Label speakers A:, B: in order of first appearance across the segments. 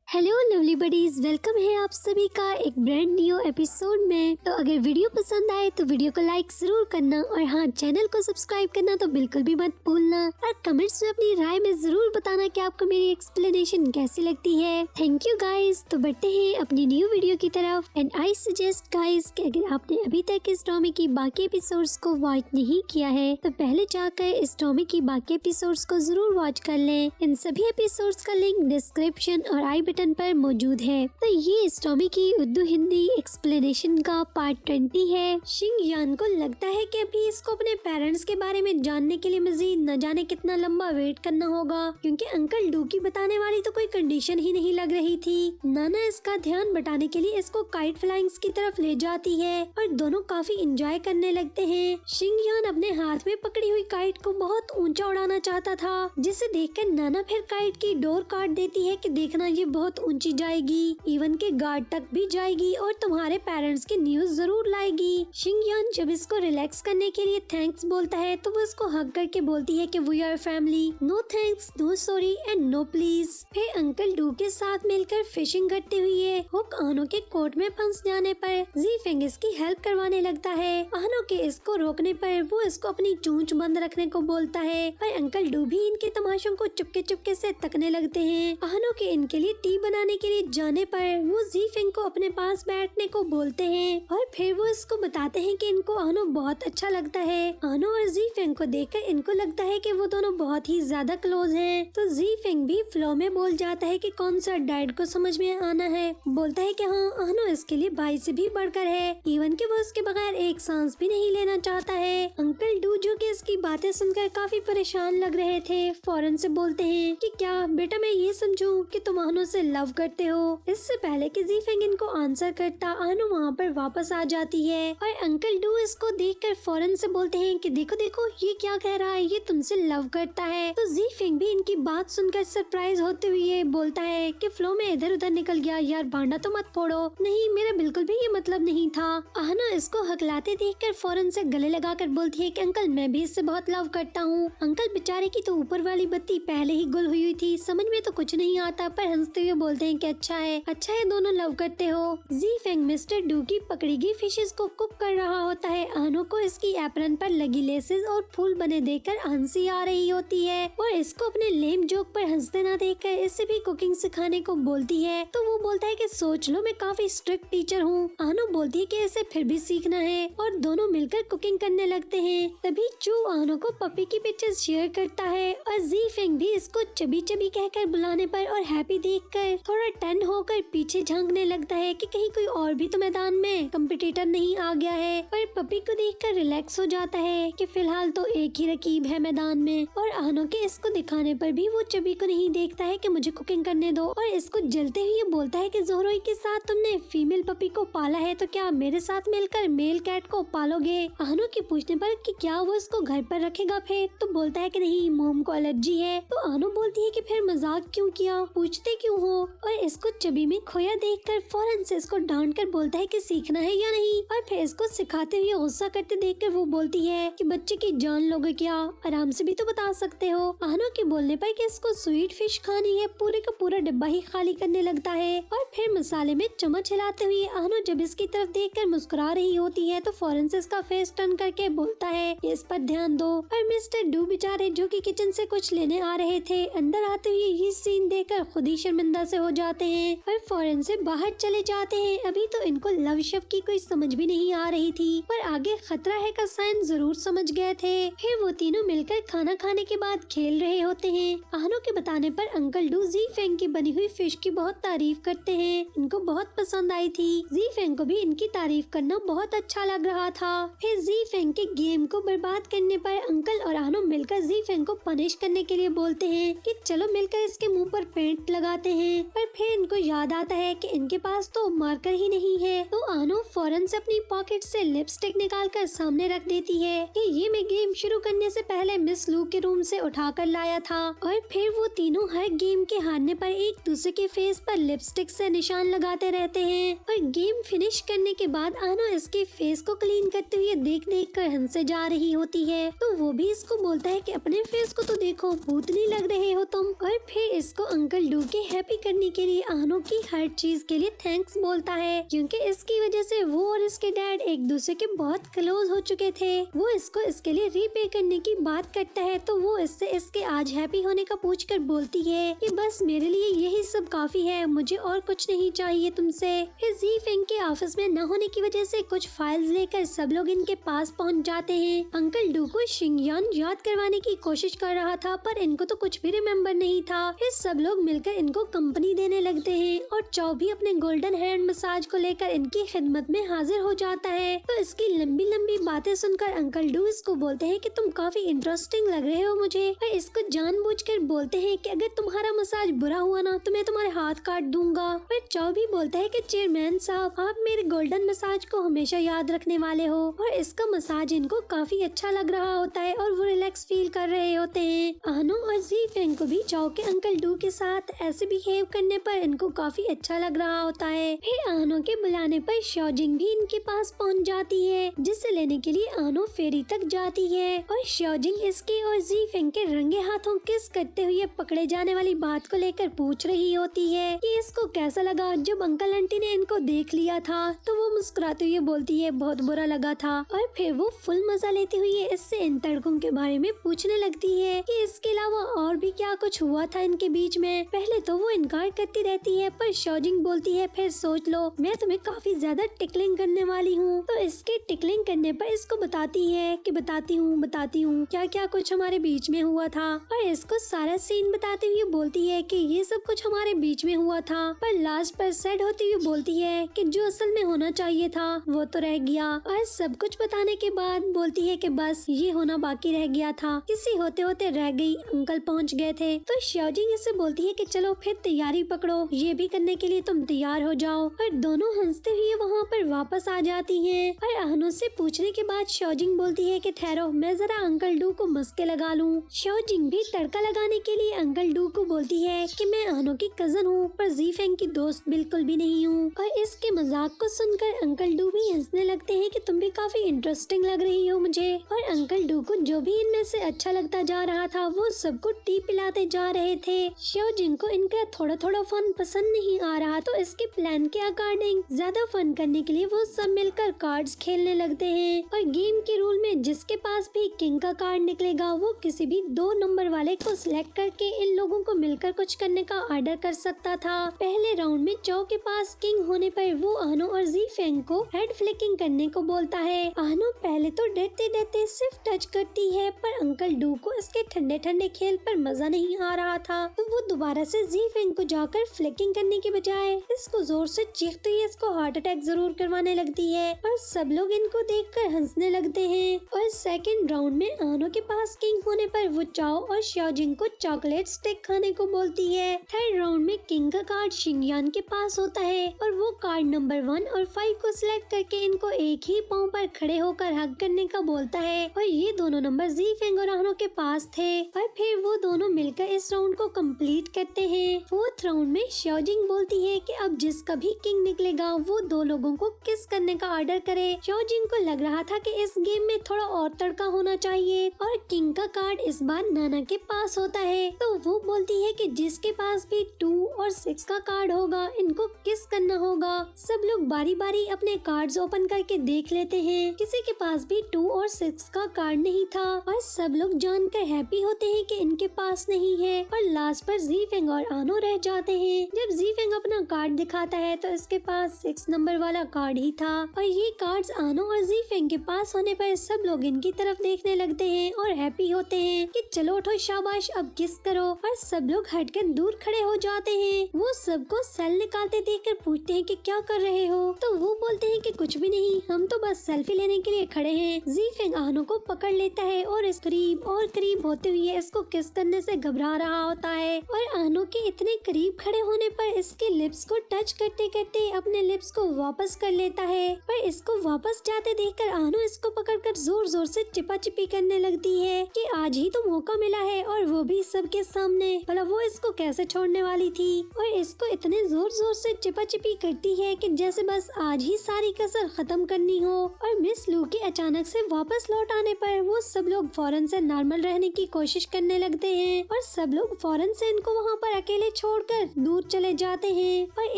A: Hello lovely buddies, welcome है आप सभी का एक ब्रांड न्यू एपिसोड में। तो अगर वीडियो पसंद आए तो वीडियो को लाइक जरूर करना और हाँ, चैनल को सब्सक्राइब करना तो बिल्कुल भी मत भूलना और कमेंट्स में अपनी राय में जरूर बताना कि आपको मेरी एक्सप्लेनेशन कैसी लगती है। Thank you guys. तो बढ़ते हैं अपनी न्यू वीडियो की तरफ। एंड आई सजेस्ट गाइज कि अगर आपने अभी तक इस ड्रामे की बाकी एपिसोड्स को वॉच नहीं किया है तो पहले जाकर इस ड्रामे की बाकी एपिसोड्स को जरूर वॉच कर लें। इन सभी एपिसोड्स का लिंक डिस्क्रिप्शन और आई बटन पर मौजूद है। तो ये इस ड्रामे की उर्दू हिंदी एक्सप्लेनेशन का पार्ट 20 है। शिंग यान को लगता है कि अभी इसको अपने पेरेंट्स के बारे में जानने के लिए मजीद न जाने कितना लंबा वेट करना होगा, क्योंकि अंकल डू की बताने वाली तो कोई कंडीशन ही नहीं लग रही थी। नाना इसका ध्यान बटाने के लिए इसको काइट फ्लाइंग्स की तरफ ले जाती है और दोनों काफी एंजॉय करने लगते हैं। शिंग यान अपने हाथ में पकड़ी हुई काइट को बहुत ऊंचा उड़ाना चाहता था, जिसे देखकर नाना फिर काइट की डोर काट देती है कि देखना ये बहुत ऊंची जाएगी, इवन के गार्ड तक भी जाएगी और तुम्हारे पेरेंट्स की न्यूज जरूर लाएगी। शिंग यान जब इसको रिलैक्स करने के लिए थैंक्स बोलता है तो वो इसको हग करके बोलती है कि we are family, no thanks, no sorry and no please. फिर अंकल डू के साथ मिलकर फिशिंग करते हुए हुक आनो के कोर्ट में फंस जाने पर जी फेंग इसकी हेल्प करवाने लगता है। आनो के इसको रोकने पर वो इसको अपनी चूंच बंद रखने को बोलता है, पर अंकल डू भी इनके तमाशों को चुपके चुपके से तकने लगते हैं। आनो के इनके लिए टी बनाने के लिए जाने पर वो जी फेंग को अपने पास बैठने को बोलते हैं और फिर वो इसको बताते हैं कि इनको आनो बहुत अच्छा लगता है। आनो और जी फेंग को देखकर इनको लगता है कि वो दोनों बहुत ही ज्यादा क्लोज हैं। तो जी फेंग भी फ्लो में बोल जाता है कि कौन सा डैड को समझ में आना है। बोलता है कि हाँ, आनो इसके लिए भाई से भी बढ़कर है, इवन कि वो उसके बगैर एक सांस भी नहीं लेना चाहता है। अंकल डू जो कि इसकी बातें सुनकर काफी परेशान लग रहे थे, फौरन से बोलते हैं कि क्या बेटा मैं ये समझूं कि तुम आनो से लव करते हो। इससे पहले कि जी फेंग इनको आंसर करता, आनो वहाँ पर वापस आ जाती है और अंकल डू इसको देखकर फौरन से बोलते हैं कि देखो देखो ये क्या कह रहा है, ये तुमसे लव करता है। तो जी फेंग भी इनकी बात सुनकर सरप्राइज होते हुए बोलता है कि फ्लो में इधर उधर निकल गया, यार भांडा तो मत फोड़ो। नहीं, मेरा बिल्कुल भी ये मतलब नहीं था। आनो इसको हकलाते देखकर फौरन से गले लगाकर बोलती है कि अंकल मैं भी इससे बहुत लव करता हूँ। अंकल बेचारे की तो ऊपर वाली बत्ती पहले ही गुल हुई थी, समझ में तो कुछ नहीं आता, पर हंसते हुए बोलते हैं कि अच्छा है दोनों लव करते हो। जी फेंग मिस्टर डू की पकड़ी गई फिशेस को कुक कर रहा होता है। आनो को इसकी एप्रन पर लगी लेसेस और फूल बने देखकर हंसी आ रही होती है और इसको अपने लेम जोक पर हंसते ना देखकर इससे भी कुकिंग सिखाने को बोलती है। तो वो बोलता है कि सोच लो मैं काफी स्ट्रिक्ट टीचर हूँ। आनो बोलती है कि इसे फिर भी सीखना है और दोनों मिलकर कुकिंग करने लगते हैं। तभी चू आनो को पपी की पिक्चर्स शेयर करता है और जी फेंग भी इसको चबी चबी कहकर बुलाने पर और हैप्पी देखकर थोड़ा टर्न होकर पीछे झांकने लगता है कि कहीं कोई और भी तो मैदान में कंपटीटर नहीं आ गया है। पर पपी को देखकर रिलैक्स हो जाता है कि फिलहाल तो एक ही रकीब है मैदान में। और आनो के इसको दिखाने पर भी वो चबी को नहीं देखता है कि मुझे कुकिंग करने दो और इसको जलते हुए बोलता है कि जोहरोई के साथ तुमने फीमेल पपी को पाला है तो क्या मेरे साथ मिलकर मेल कैट को पालोगे। आनो के पूछने पर कि क्या वो इसको घर पर रखेगा फिर, तो बोलता है कि नहीं, मोम को एलर्जी है। तो आनो बोलती है कि फिर मजाक क्यों किया, पूछते क्यों हो। और इसको चबी में खोया देखकर फौरन से इसको डांट कर बोलता है कि सीखना है या नहीं। और फिर इसको सिखाते हुए गुस्सा करते देखकर वो बोलती है कि बच्चे की जान लोगे क्या, आराम से भी तो बता सकते हो। आनो के बोलने पर कि इसको स्वीट फिश खानी है, पूरे का पूरा डिब्बा ही खाली करने लगता है। और फिर मसाले में चम्मच हिलाते हुए आनो जब इसकी तरफ देखकर मुस्कुरा रही होती है तो फौरन से इसका फेस टर्न करके बोलता है कि इस पर ध्यान दो। और मिस्टर डू बेचारे जो कि किचन से कुछ लेने आ रहे थे, अंदर आते हुए ये सीन देखकर खुद ही शर्मिंदा से हो जाते हैं और फौरन से बाहर चले जाते हैं। अभी तो इनको लव शब्द की कोई समझ भी नहीं आ रही थी, पर आगे खतरा है का साइन जरूर समझ गए थे। फिर वो तीनों मिलकर खाना खाने के बाद खेल रहे होते हैं। आनो के बताने पर अंकल डू जी फेंग की बनी हुई फिश की बहुत तारीफ करते हैं, इनको बहुत पसंद आई थी। जी फेंग को भी इनकी तारीफ करना बहुत अच्छा लग रहा था। फिर जी फेंग के गेम को बर्बाद करने पर अंकल और आनो मिलकर जी फेंग को पनिश करने के लिए बोलते हैं कि चलो मिलकर इसके मुंह पर पेंट लगाते हैं। हैं, पर फिर इनको याद आता है कि इनके पास तो मार्कर ही नहीं है। तो आनो फौरन से अपनी पॉकेट से लिपस्टिक निकाल कर सामने रख देती है कि ये मैं गेम शुरू करने से पहले मिस लू के रूम से उठा कर लाया था। और फिर वो तीनों हर गेम के हारने पर एक दूसरे के फेस पर लिपस्टिक से निशान लगाते रहते हैं। और गेम फिनिश करने के बाद आनो इसके फेस को क्लीन करते हुए देख देख कर हंसे जा रही होती है। तो वो भी इसको बोलता है कि अपने फेस को तो देखो, भूतनी लग रहे हो तुम। और फिर इसको अंकल डू के हैप्पी करने के लिए आनो की हर चीज के लिए थैंक्स बोलता है, क्योंकि इसकी वजह से वो और इसके डैड एक दूसरे के बहुत क्लोज हो चुके थे। वो इसको इसके लिए रीपे करने की बात करता है। तो वो इससे इसके आज हैप्पी होने का पूछकर बोलती है कि बस मेरे लिए यही सब काफी है, मुझे और कुछ नहीं चाहिए तुमसे। फिर जी फेंग के ऑफिस में न होने की वजह से कुछ फाइल्स लेकर सब लोग इनके पास पहुंच जाते हैं। अंकल डू को शिंगयान याद करवाने की कोशिश कर रहा था, पर इनको तो कुछ भी रिमेम्बर नहीं था। फिर सब लोग मिलकर इनको कंपनी देने लगते हैं और चौ भी अपने गोल्डन हैंड मसाज को लेकर इनकी खिदमत में हाजिर हो जाता है। तो इसकी लंबी लंबी बातें सुनकर अंकल डू इसको बोलते हैं कि तुम काफी इंटरेस्टिंग लग रहे हो मुझे। और इसको जानबूझकर बोलते हैं कि अगर तुम्हारा मसाज बुरा हुआ ना तो मैं तुम्हारे हाथ काट दूंगा। फिर चौ भी बोलता है कि चेयरमैन साहब, आप मेरे गोल्डन मसाज को हमेशा याद रखने वाले हो। और इसका मसाज इनको काफी अच्छा लग रहा होता है और वो रिलैक्स फील कर रहे होते हैं। आनो और जी फेंग को भी चौ के अंकल डू के साथ ऐसे बिहेव करने पर इनको काफी अच्छा लग रहा होता है। फिर आनो के बुलाने पर शॉजिंग भी इनके पास पहुंच जाती है, जिसे लेने के लिए आनो फेरी तक जाती है। और शॉजिंग इसके और जी फेंग के रंगे हाथों किस करते हुए पकड़े जाने वाली बात को लेकर पूछ रही होती है कि इसको कैसा लगा जब अंकल आंटी ने इनको देख लिया था। तो वो मुस्कुराते हुए बोलती है बहुत बुरा लगा था। और फिर वो फुल मजा लेते हुए इससे इन तड़कों के बारे में पूछने लगती है कि इसके अलावा और भी क्या कुछ हुआ था इनके बीच में। पहले तो वो इनकार करती रहती है, पर शॉजिंग बोलती है फिर सोच लो, मैं तुम्हें काफी ज्यादा टिकलिंग करने वाली हूँ। तो इसके टिकलिंग करने पर इसको बताती है कि बताती हूँ क्या क्या कुछ हमारे बीच में हुआ था। और इसको सारा सीन बताते हुए बोलती है कि ये सब कुछ हमारे बीच में हुआ था, पर लास्ट पर सैड होते हुए बोलती है कि जो असल में होना चाहिए था वो तो रह गया। और सब कुछ बताने के बाद बोलती है कि बस ये होना बाकी रह गया था, किसी होते होते रह गई, अंकल पहुंच गए थे। तो शॉजिंग इससे बोलती है कि चलो फिर तैयारी पकड़ो, ये भी करने के लिए तुम तैयार हो जाओ। और दोनों हंसते हुए वहाँ पर वापस आ जाती हैं। और आनो से पूछने के बाद शॉजिंग बोलती है कि ठहरो, मैं जरा अंकल डू को मस्के लगा लूं। शॉजिंग भी तड़का लगाने के लिए अंकल डू को बोलती है कि मैं आनो की कजन हूँ, पर जी फेंग की दोस्त बिल्कुल भी नहीं हूँ। और इसके मजाक को सुनकर अंकल डू भी हंसने लगते हैं कि तुम भी काफी इंटरेस्टिंग लग रही हो मुझे। और अंकल डू को जो भी इनमें से अच्छा लगता जा रहा था वो सबको टी पिलाते जा रहे थे। शॉजिंग को इनका थोड़ा थोड़ा फन पसंद नहीं आ रहा, तो इसके प्लान के अकॉर्डिंग ज्यादा फन करने के लिए वो सब मिलकर कार्ड्स खेलने लगते हैं। और गेम के रूल में जिसके पास भी किंग का कार्ड निकलेगा वो किसी भी 2 नंबर वाले को सिलेक्ट करके इन लोगों को मिलकर कुछ करने का ऑर्डर कर सकता था। पहले राउंड में चौ के पास किंग होने पर वो आनो और जी फेंग को हेड फ्लिकिंग करने को बोलता है। आनो पहले तो डरते डरते सिर्फ टच करती है, पर अंकल डू को इसके ठंडे ठंडे खेल पर मजा नहीं आ रहा था, तो वो दोबारा से जी फेंग को जाकर फ्लिकिंग करने के बजाय इसको जोर से चीखते हुए इसको हार्ट अटैक जरूर करवाने लगती है। और सब लोग इनको देखकर हंसने लगते हैं। और सेकंड राउंड में आनो के पास किंग होने पर वो चाओ और शॉजिंग को चॉकलेट स्टिक खाने को बोलती है। थर्ड राउंड में किंग का कार्ड शिंगयान के पास होता है और वो कार्ड नंबर 1 और 5 को सिलेक्ट करके इनको एक ही पाँव पर खड़े होकर हग करने का बोलता है। और ये दोनों नंबर जी फेंग और आनो के पास थे। और फिर वो दोनों मिलकर इस राउंड को कंप्लीट करते हैं। फोर्थ राउंड में शॉजिंग बोलती है कि अब जिसका भी किंग निकलेगा वो 2 लोगों को किस करने का ऑर्डर करे। शॉजिंग को लग रहा था कि इस गेम में थोड़ा और तड़का होना चाहिए और किंग का कार्ड इस बार नाना के पास होता है, तो वो बोलती है कि जिसके पास भी 2 और 6 का कार्ड होगा इनको किस करना होगा। सब लोग बारी बारी अपने कार्ड्स ओपन करके देख लेते हैं। किसी के पास भी 2 और 6 का कार्ड नहीं था और सब लोग जानकर हैप्पी होते हैं कि इनके पास नहीं है। और लास्ट पर जी फेंग और आनो रह जाते हैं। जब जी फेंग अपना कार्ड दिखाता है तो इसके पास 6 नंबर वाला कार्ड ही था। और ये कार्ड्स आनो और जी फेंग के पास होने पर सब लोग इनकी तरफ देखने लगते हैं और हैप्पी होते हैं कि चलो उठो शाबाश अब किस करो। और सब लोग हटकर दूर खड़े हो जाते हैं। वो सबको सेल निकालते देखकर पूछते हैं कि क्या कर रहे हो, तो वो बोलते हैं कि कुछ भी नहीं, हम तो बस सेल्फी लेने के लिए खड़े हैं। जी फेंग आनो को पकड़ लेता है और इस करीब होते हुए इसको किस करने से घबरा रहा होता है। और आनो के इतने करीब खड़े होने पर इसके लिप्स को टच करते करते अपने लिप्स को वापस कर लेता है, पर इसको वापस जाते देखकर आहनो इसको पकड़कर जोर जोर से चिपाचिपी करने लगती है कि आज ही तो मौका मिला है और वो भी सबके सामने, भला वो इसको कैसे छोड़ने वाली थी। और इसको इतने जोर जोर से चिपाचिपी करती है कि जैसे बस आज ही सारी कसर खत्म करनी हो। और मिस लू के अचानक से वापस लौट आने पर वो सब लोग फौरन से नॉर्मल रहने की कोशिश करने लगते हैं और सब लोग फौरन से इनको वहाँ पर अकेले छोड़कर दूर चले जाते हैं। और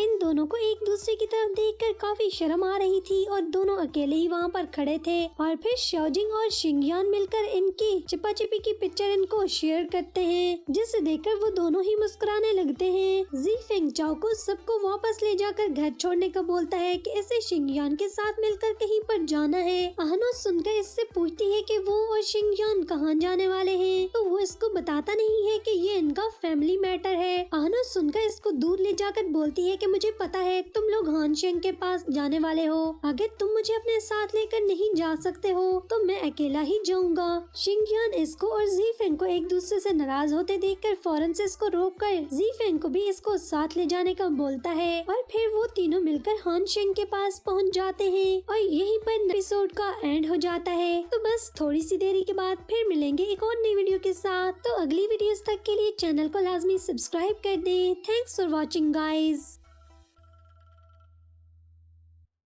A: इन दोनों को एक दूसरे की तरफ देखकर काफी शर्म आ रही थी और दोनों अकेले ही वहाँ पर खड़े थे। और फिर शाओजिंग और शिंगयान मिलकर इनकी चिपाचिपी की पिक्चर इनको शेयर करते हैं, जिसे देखकर वो दोनों ही मुस्कुराने लगते हैं। जी फेंग चाओ को सबको वापस ले जाकर घर छोड़ने का बोलता है कि इसे शिंगयान के साथ मिलकर कहीं पर जाना है। आहनो सुनकर इससे पूछती है कि वो और शिंगयान कहाँ जाने वाले हैं, तो वो इसको बताता नहीं है कि ये इनका फैमिली मैटर है। आहनो सुनकर इसको दूर ले जाकर बोलती है कि मुझे पता है तुम लोग हान शेंग के पास जाने वाले हो, अगर तुम मुझे अपने साथ लेकर नहीं जा सकते हो तो मैं अकेला ही जाऊंगा। शिंगयान इसको और जी फेंग को एक दूसरे से नाराज होते देखकर फौरन से इसको रोककर जी फेंग को भी इसको साथ ले जाने का बोलता है और फिर वो तीनों मिलकर हान शेंग के पास पहुंच जाते हैं और यहीं पर एपिसोड का एंड हो जाता है। तो बस थोड़ी सी देरी के बाद फिर मिलेंगे एक और नई वीडियो के साथ। तो अगली वीडियोस तक के लिए चैनल को लाजमी सब्सक्राइब कर दें। Thanks for watching guys.